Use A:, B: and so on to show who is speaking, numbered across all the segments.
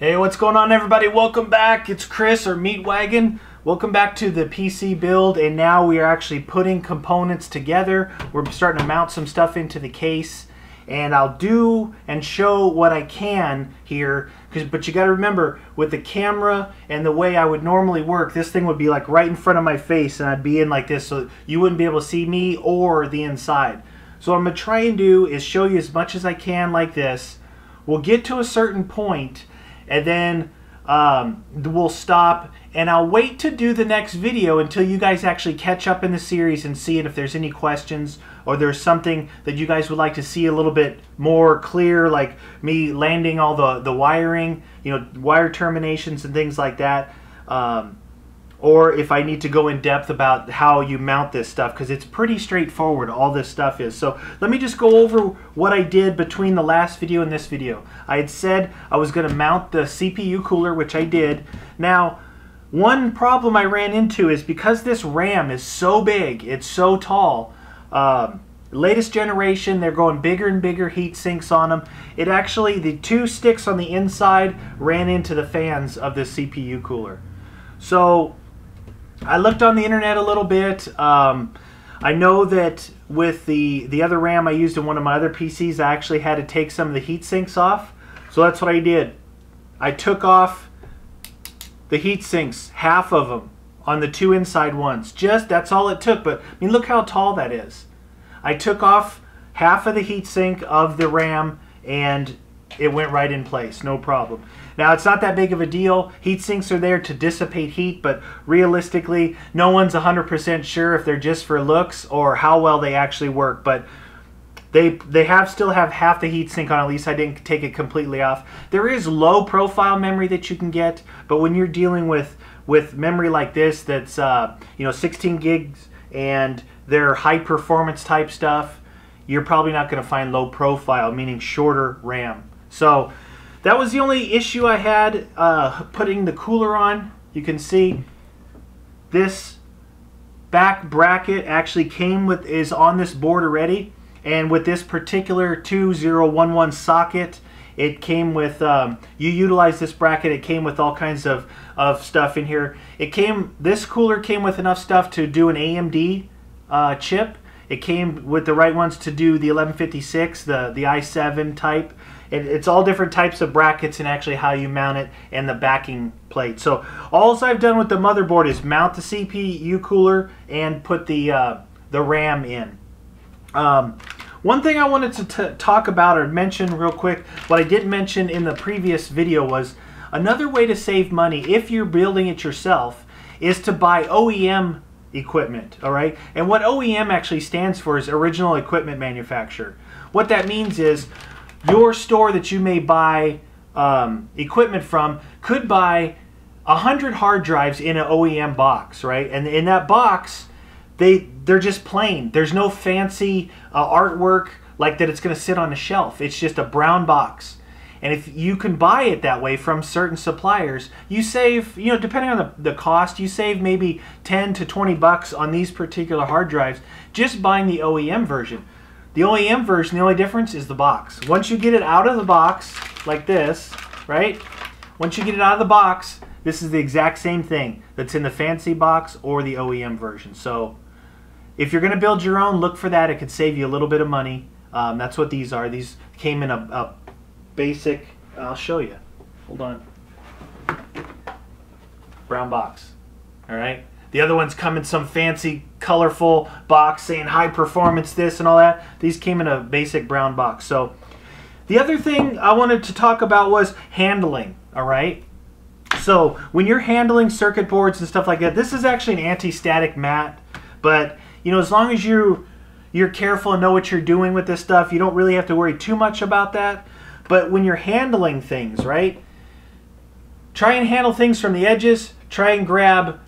A: Hey, what's going on, everybody? Welcome back. It's Chris, or Meat Wagon. Welcome back to the PC build, and now we are actually putting components together. We're starting to mount some stuff into the case, and I'll do and show what I can here. But you got to remember, with the camera and the way I would normally work, this thing would be like right in front of my face, and I'd be in like this, so you wouldn't be able to see me or the inside. So what I'm going to try and do is show you as much as I can like this. We'll get to a certain point, and then we'll stop, and I'll wait to do the next video until you guys actually catch up in the series and see it, if there's any questions or there's something that you guys would like to see a little bit more clear, like me landing all the wiring, you know, wire terminations and things like that, or if I need to go in depth about how you mount this stuff, because it's pretty straightforward, all this stuff is. So let me just go over what I did between the last video and this video. I had said I was going to mount the CPU cooler, which I did. Now, one problem I ran into is because this RAM is so big, it's so tall, latest generation, they're going bigger and bigger heat sinks on them. It actually, the two sticks on the inside ran into the fans of the CPU cooler. So I looked on the internet a little bit. I know that with the other RAM I used in one of my other PCs, I actually had to take some of the heat sinks off. So that's what I did. I took off the heat sinks, half of them, on the two inside ones. That's all it took. But I mean, look how tall that is. I took off half of the heat sink of the RAM, and it went right in place, no problem. Now, it's not that big of a deal. Heat sinks are there to dissipate heat, but realistically, no one's 100% sure if they're just for looks or how well they actually work. But they still have half the heat sink on. At least I didn't take it completely off. There is low profile memory that you can get, but when you're dealing with memory like this, that's 16 gigs, and they're high performance type stuff, you're probably not going to find low profile, meaning shorter RAM. So that was the only issue I had putting the cooler on. You can see this back bracket actually is on this board already, and with this particular 2011 socket, it came with, you utilize this bracket, it came with all kinds of stuff in here. This cooler came with enough stuff to do an AMD chip. It came with the right ones to do the 1156, the i7 type. It's all different types of brackets and actually how you mount it and the backing plate. So all I've done with the motherboard is mount the CPU cooler and put the RAM in. One thing I wanted to talk about or mention real quick, what I didn't mention in the previous video, was another way to save money if you're building it yourself is to buy OEM equipment, all right? And what OEM actually stands for is Original Equipment Manufacturer. What that means is your store that you may buy equipment from could buy 100 hard drives in an OEM box, right? And in that box, they're just plain. There's no fancy artwork like that it's going to sit on a shelf. It's just a brown box. And if you can buy it that way from certain suppliers, you save, depending on the cost, you save maybe 10 to 20 bucks on these particular hard drives just buying the OEM version. The OEM version, the only difference is the box. Once you get it out of the box, like this, right? Once you get it out of the box, this is the exact same thing that's in the fancy box or the OEM version. So if you're going to build your own, look for that. It could save you a little bit of money. That's what these are. These came in a basic, I'll show you. Hold on. Brown box. All right. The other ones come in some fancy, colorful box saying high performance this and all that. These came in a basic brown box. So the other thing I wanted to talk about was handling. All right. So when you're handling circuit boards and stuff like that, this is actually an anti-static mat. But as long as you're careful and know what you're doing with this stuff, you don't really have to worry too much about that. But when you're handling things, right, try and handle things from the edges. Try and grab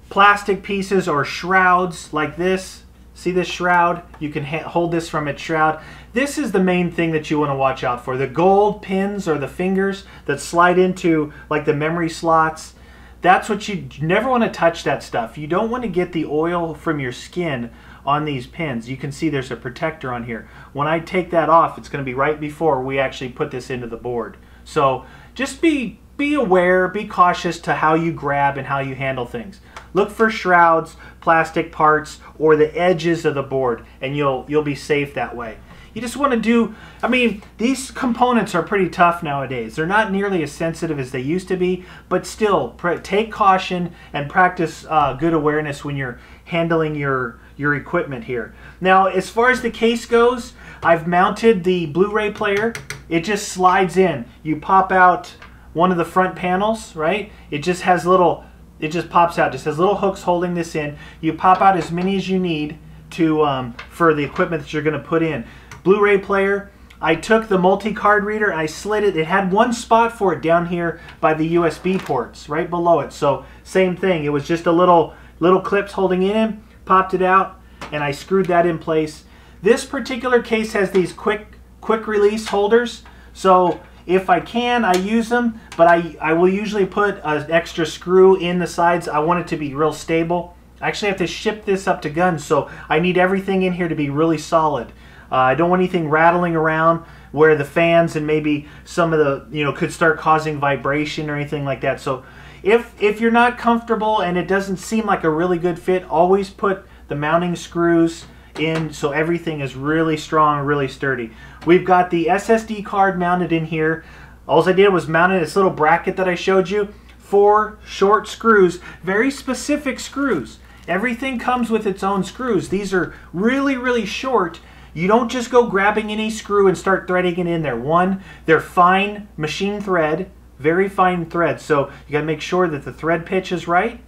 A: plastic pieces or shrouds like this. See this shroud? You can hold this from its shroud. This is the main thing that you want to watch out for. The gold pins or the fingers that slide into like the memory slots. That's what you never want to touch, that stuff. You don't want to get the oil from your skin on these pins. You can see there's a protector on here. When I take that off, it's going to be right before we actually put this into the board. So just be aware, be cautious to how you grab and how you handle things. Look for shrouds, plastic parts, or the edges of the board, and you'll be safe that way. You just want to do, I mean, these components are pretty tough nowadays. They're not nearly as sensitive as they used to be, but still, take caution and practice good awareness when you're handling your equipment here. Now, as far as the case goes, I've mounted the Blu-ray player. It just slides in. You pop out one of the front panels, right? It just has little, it just pops out. Just has little hooks holding this in. You pop out as many as you need to for the equipment that you're going to put in. Blu-ray player, I took the multi-card reader, I slid it. It had one spot for it down here by the USB ports, right below it. So same thing. It was just a little clips holding it in, popped it out, and I screwed that in place. This particular case has these quick release holders. So if I can, I use them, but I will usually put an extra screw in the sides. I want it to be real stable. I actually have to ship this up to guns, so I need everything in here to be really solid. I don't want anything rattling around where the fans and maybe some of the, could start causing vibration or anything like that. So if you're not comfortable and it doesn't seem like a really good fit, always put the mounting screws in so everything is really strong, really sturdy. We've got the SSD card mounted in here. All I did was mounted this little bracket that I showed you. 4 short screws, very specific screws. Everything comes with its own screws. These are really, really short. You don't just go grabbing any screw and start threading it in there. One, they're fine machine thread, very fine thread. So you got to make sure that the thread pitch is right.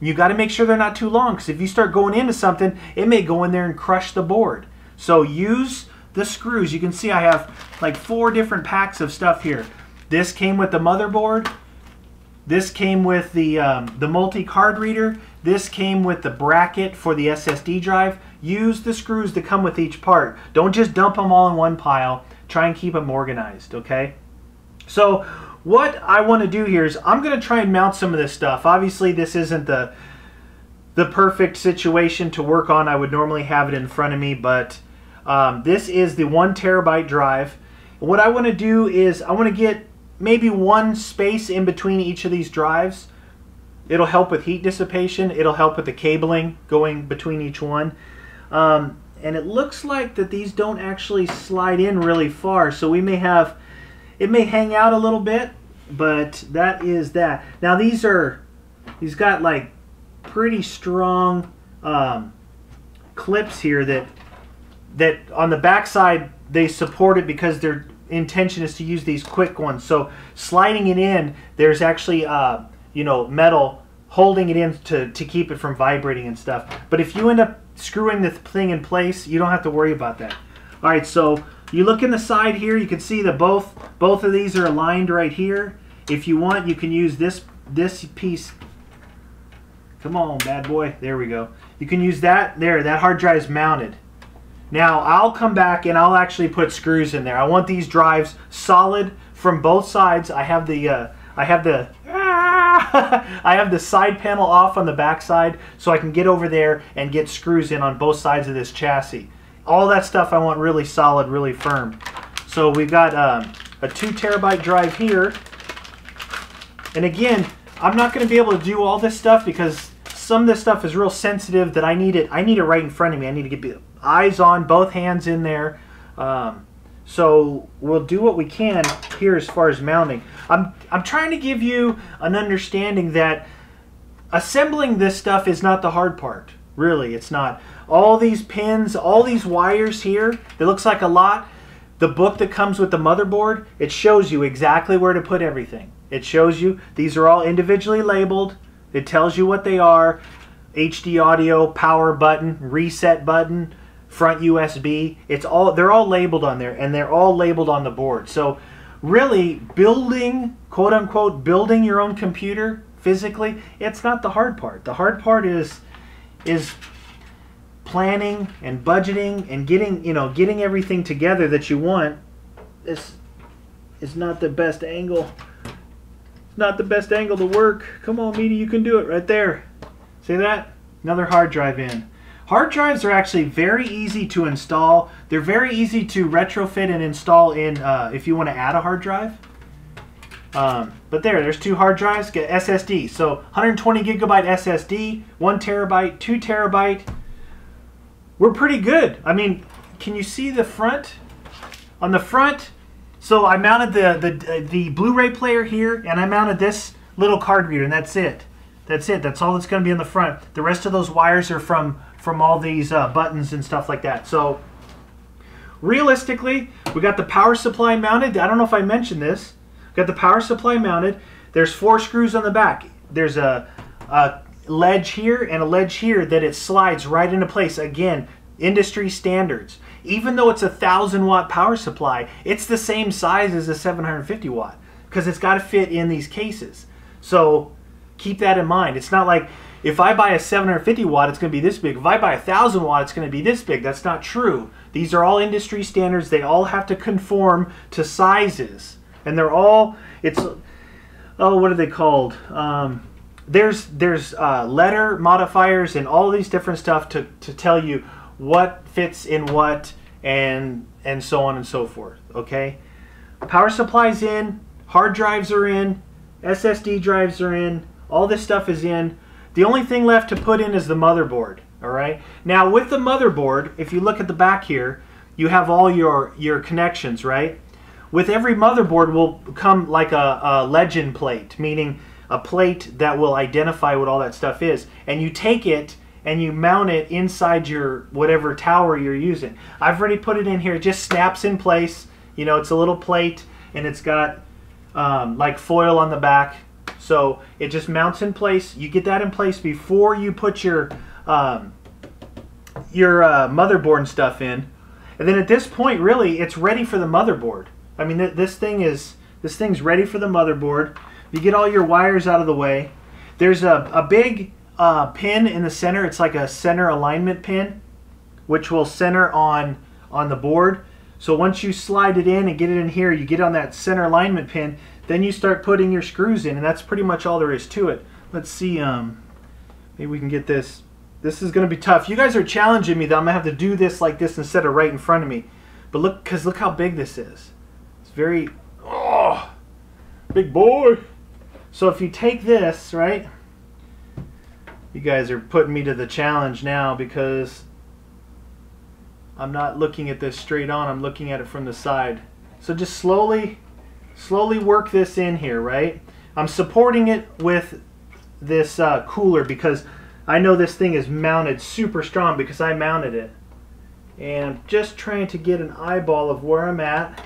A: You got to make sure they're not too long, because if you start going into something, it may go in there and crush the board. So use the screws. You can see I have like 4 different packs of stuff here. This came with the motherboard. This came with the multi-card reader. This came with the bracket for the SSD drive. Use the screws that come with each part. Don't just dump them all in one pile. Try and keep them organized, okay? So what I want to do here is I'm going to try and mount some of this stuff. Obviously, this isn't the perfect situation to work on. I would normally have it in front of me, but this is the 1 terabyte drive. What I want to do is I want to get maybe 1 space in between each of these drives. It'll help with heat dissipation. It'll help with the cabling going between each one. And it looks like that these don't actually slide in really far, so we may have, it may hang out a little bit, but that is that. Now these got like pretty strong clips here that on the back side they support it because their intention is to use these quick ones. So sliding it in, there's actually metal holding it in to keep it from vibrating and stuff. But if you end up screwing the thing in place, you don't have to worry about that. All right, so you look in the side here, you can see that both of these are aligned right here. If you want, you can use this piece. Come on, bad boy. There we go. You can use that there. That hard drive is mounted. Now I'll come back and I'll actually put screws in there. I want these drives solid from both sides. I have the I have the side panel off on the back side, so I can get over there and get screws in on both sides of this chassis. All that stuff I want really solid, really firm. So we've got a 2 terabyte drive here. And again, I'm not going to be able to do all this stuff because some of this stuff is real sensitive that I need it right in front of me. I need to get eyes on, both hands in there. So we'll do what we can here as far as mounting. I'm trying to give you an understanding that assembling this stuff is not the hard part. Really, it's not. All these pins, all these wires here, it looks like a lot. The book that comes with the motherboard, it shows you exactly where to put everything. It shows you these are all individually labeled. It tells you what they are. HD audio, power button, reset button, front USB. They're all labeled on there, and they're all labeled on the board. So really, building, quote unquote, building your own computer physically, it's not the hard part. The hard part is planning and budgeting and getting everything together that you want. This is not the best angle. It's not the best angle to work. Come on, Meaty, you can do it right there. See that? Another hard drive in. Hard drives are actually very easy to install. They're very easy to retrofit and install in if you want to add a hard drive. But there's 2 hard drives, get SSD. So 120 gigabyte SSD, 1 terabyte, 2 terabyte. We're pretty good. I mean, can you see the front? On the front, so I mounted the Blu-ray player here, and I mounted this little card reader, and that's it. That's it. That's all that's going to be in the front. The rest of those wires are from all these buttons and stuff like that. So realistically, we got the power supply mounted. I don't know if I mentioned this. Got the power supply mounted. There's 4 screws on the back. There's a ledge here and a ledge here that it slides right into place. Again, industry standards. Even though it's a 1,000-watt power supply, it's the same size as a 750-watt because it's got to fit in these cases. So keep that in mind. It's not like if I buy a 750-watt, it's going to be this big. If I buy a 1,000-watt, it's going to be this big. That's not true. These are all industry standards. They all have to conform to sizes. And they're all, what are they called? There's letter modifiers and all these different stuff to tell you what fits in what and so on and so forth, okay? Power supply's in, hard drives are in, SSD drives are in, all this stuff is in. The only thing left to put in is the motherboard, all right? Now with the motherboard, if you look at the back here, you have all your connections, right? With every motherboard will come like a legend plate, meaning a plate that will identify what all that stuff is. And you take it and you mount it inside your whatever tower you're using. I've already put it in here. It just snaps in place. You know, it's a little plate and it's got like foil on the back. So it just mounts in place. You get that in place before you put your motherboard and stuff in. And then at this point, really, it's ready for the motherboard. I mean, this thing's ready for the motherboard. You get all your wires out of the way. There's a big pin in the center. It's like a center alignment pin, which will center on the board. So once you slide it in and get it in here, you get on that center alignment pin, then you start putting your screws in, and that's pretty much all there is to it. Let's see, maybe we can get this. This is going to be tough. You guys are challenging me that I'm going to have to do this like this instead of right in front of me. But look, because look how big this is. It's very, oh, big boy. So if you take this, right, you guys are putting me to the challenge now because I'm not looking at this straight on. I'm looking at it from the side. So just slowly work this in here, right? I'm supporting it with this cooler because I know this thing is mounted super strong because I mounted it. And I'm just trying to get an eyeball of where I'm at.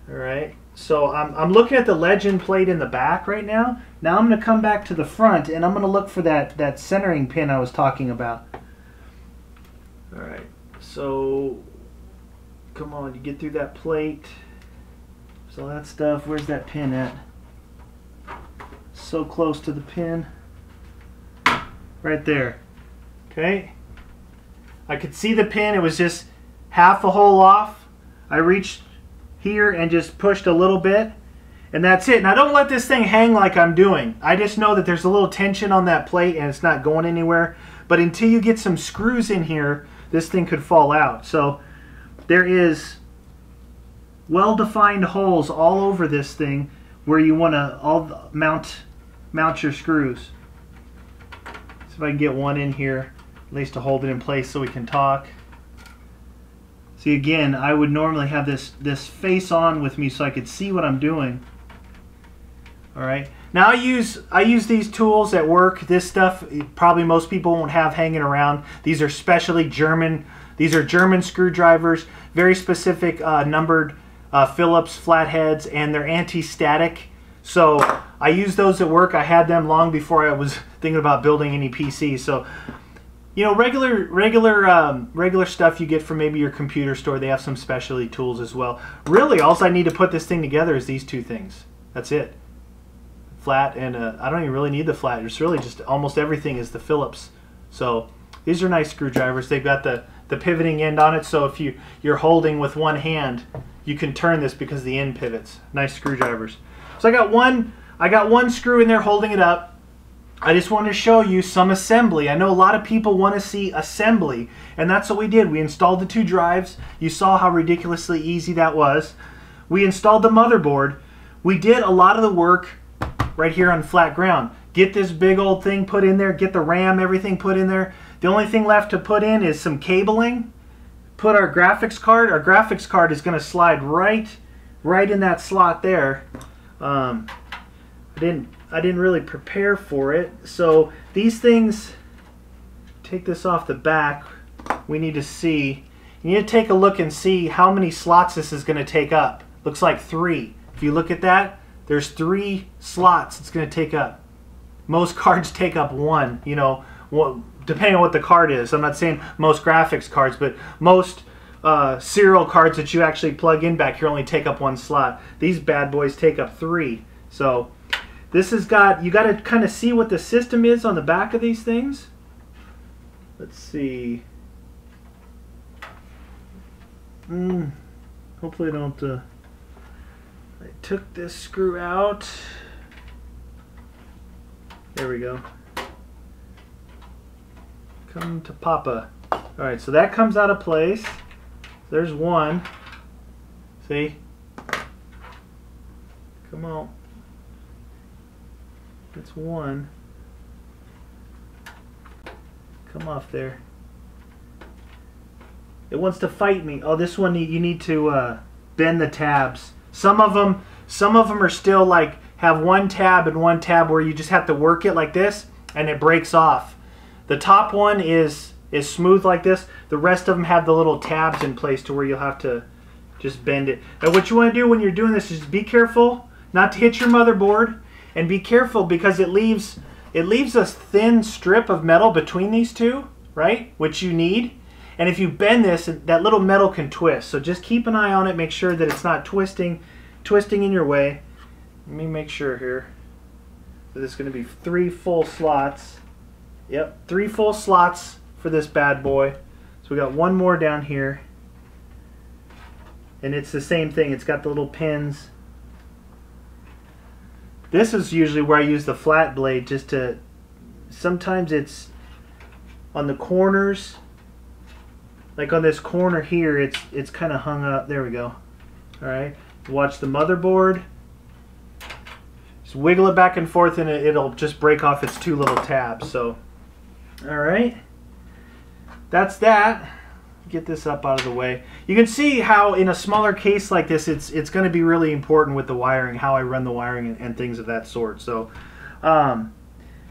A: All right. So I'm looking at the legend plate in the back right now. Now I'm going to come back to the front and I'm going to look for that centering pin I was talking about. All right. So come on, you get through that plate. So that stuff, where's that pin at? So close to the pin. Right there. Okay. I could see the pin. It was just half a hole off. I reached here and just pushed a little bit. And that's it. Now don't let this thing hang like I'm doing. I just know that there's a little tension on that plate and it's not going anywhere. But until you get some screws in here, this thing could fall out. So there is well-defined holes all over this thing where you want to mount your screws. See if I can get one in here, at least to hold it in place so we can talk. See, again, I would normally have this face on with me so I could see what I'm doing. All right. Now I use these tools at work. This stuff probably most people won't have hanging around. These are specially German. These are German screwdrivers, very specific numbered Phillips flatheads, and they're anti-static. So I use those at work. I had them long before I was thinking about building any PCs. So, you know, regular stuff you get from maybe your computer store. They have some specialty tools as well. Really, all I need to put this thing together is these two things. That's it. Flat and I don't even really need the flat. It's really just almost everything is the Phillips. So these are nice screwdrivers. They've got the pivoting end on it. So if you're holding with one hand, you can turn this because the end pivots. Nice screwdrivers. So I got one screw in there holding it up. I just wanted to show you some assembly. I know a lot of people want to see assembly, and that's what we did. We installed the two drives. You saw how ridiculously easy that was. We installed the motherboard. we did a lot of the work right here on flat ground. Get this big old thing put in there, get the RAM, everything put in there. The only thing left to put in is some cabling. Put our graphics card. Our graphics card is going to slide right in that slot there. I didn't really prepare for it. So these things, take this off the back. We need to see. You need to take a look and see how many slots this is going to take up. Looks like 3. If you look at that, there's 3 slots it's going to take up. Most cards take up 1, you know, depending on what the card is. I'm not saying most graphics cards, but most serial cards that you actually plug in back here only take up 1 slot. These bad boys take up 3. So this has got, you got to kind of see what the system is on the back of these things. Let's see. Hopefully I don't, I took this screw out. There we go. Come to Papa. Alright, so that comes out of place. There's one. See? Come on. That's one. Come off there. It wants to fight me. Oh, this one you need to bend the tabs. Some of them are still like have one tab and one tab where you just have to work it like this and it breaks off. The top one is smooth like this. The rest of them have the little tabs in place to where you'll have to just bend it. And what you want to do when you're doing this is be careful not to hit your motherboard, and be careful because it leaves a thin strip of metal between these two, right? Which you need. And if you bend this, that little metal can twist. So just keep an eye on it. Make sure that it's not twisting in your way. Let me make sure here that it's going to be 3 full slots. Yep, 3 full slots for this bad boy. So we got one more down here. And it's the same thing. It's got the little pins. This is usually where I use the flat blade just to, sometimes it's on the corners. Like on this corner here, it's kind of hung up. There we go. Alright, watch the motherboard. Just wiggle it back and forth and it'll just break off its 2 little tabs. So, alright. That's that. Get this up out of the way. You can see how in a smaller case like this, it's going to be really important with the wiring, how I run the wiring and things of that sort. So,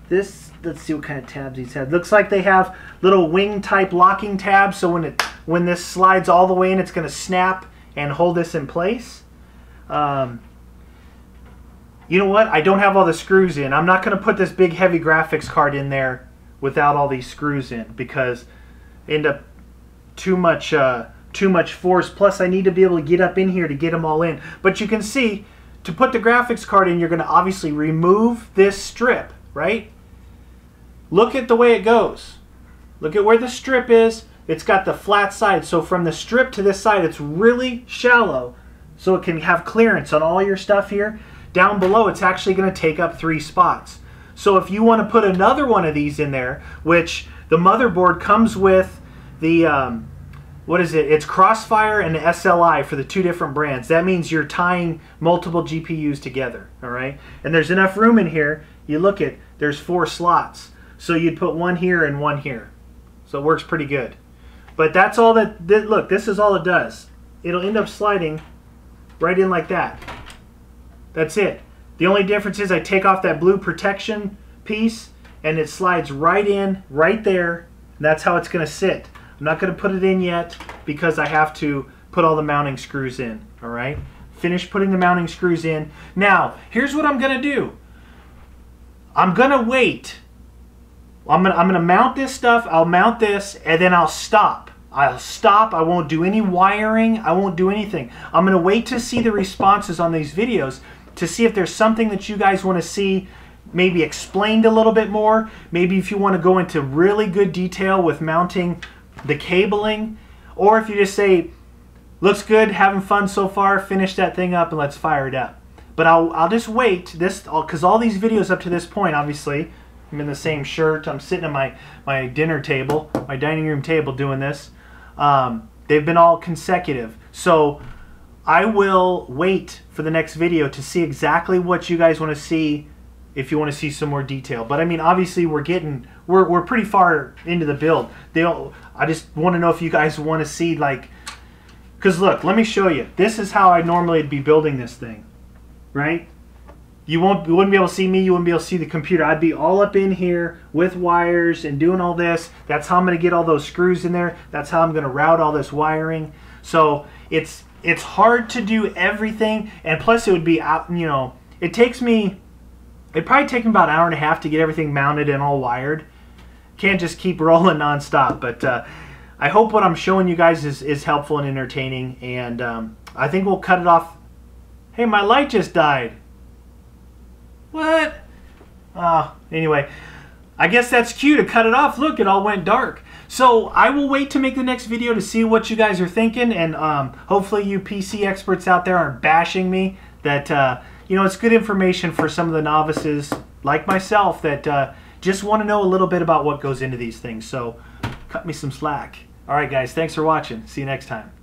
A: this, let's see what kind of tabs these have. Looks like they have little wing type locking tabs, so when this slides all the way in, it's going to snap and hold this in place. You know what? I don't have all the screws in. I'm not going to put this big heavy graphics card in there without all these screws in, because end up too much force. Plus I need to be able to get up in here to get them all in. But you can see, to put the graphics card in, you're going to obviously remove this strip, right? Look at the way it goes. Look at where the strip is. It's got the flat side, so from the strip to this side it's really shallow, so it can have clearance on all your stuff here. Down below it's actually going to take up 3 spots. So if you want to put another one of these in there, which the motherboard comes with the what is it? It's Crossfire and SLI for the 2 different brands. That means you're tying multiple GPUs together, all right? And there's enough room in here. You look at, there's 4 slots. So you'd put one here and one here. So it works pretty good. But that's all that, look, this is all it does. It'll end up sliding right in like that. That's it. The only difference is I take off that blue protection piece and it slides right in, right there. And that's how it's going to sit. I'm not going to put it in yet because I have to put all the mounting screws in. All right? Finish putting the mounting screws in. Now, here's what I'm going to do. I'm going to wait. I'm going to mount this stuff. I'll mount this and then I'll stop. I'll stop. I won't do any wiring. I won't do anything. I'm going to wait to see the responses on these videos to see if there's something that you guys want to see maybe explained a little bit more. Maybe if you want to go into really good detail with mounting the cabling, or if you just say, looks good, having fun so far, finish that thing up and let's fire it up. But I'll just wait, because all these videos up to this point, obviously, I'm in the same shirt, I'm sitting at my dinner table, my dining room table doing this. They've been all consecutive. So I will wait for the next video to see exactly what you guys want to see, if you want to see some more detail. But I mean, obviously we're pretty far into the build. I just want to know if you guys want to see, like, because look, let me show you. This is how I normally be building this thing, right? You wouldn't be able to see me. You wouldn't be able to see the computer. I'd be all up in here with wires and doing all this. That's how I'm going to get all those screws in there. That's how I'm going to route all this wiring. So it's hard to do everything, and plus it would be out. You know, it'd probably take me about an hour and a half to get everything mounted and all wired. Can't just keep rolling nonstop. But I hope what I'm showing you guys is helpful and entertaining. And I think we'll cut it off. Hey, my light just died. What? Anyway, I guess that's cue to cut it off. Look, it all went dark. So I will wait to make the next video to see what you guys are thinking, and hopefully you PC experts out there aren't bashing me. That you know, it's good information for some of the novices like myself that just want to know a little bit about what goes into these things. So cut me some slack. All right, guys, thanks for watching. See you next time.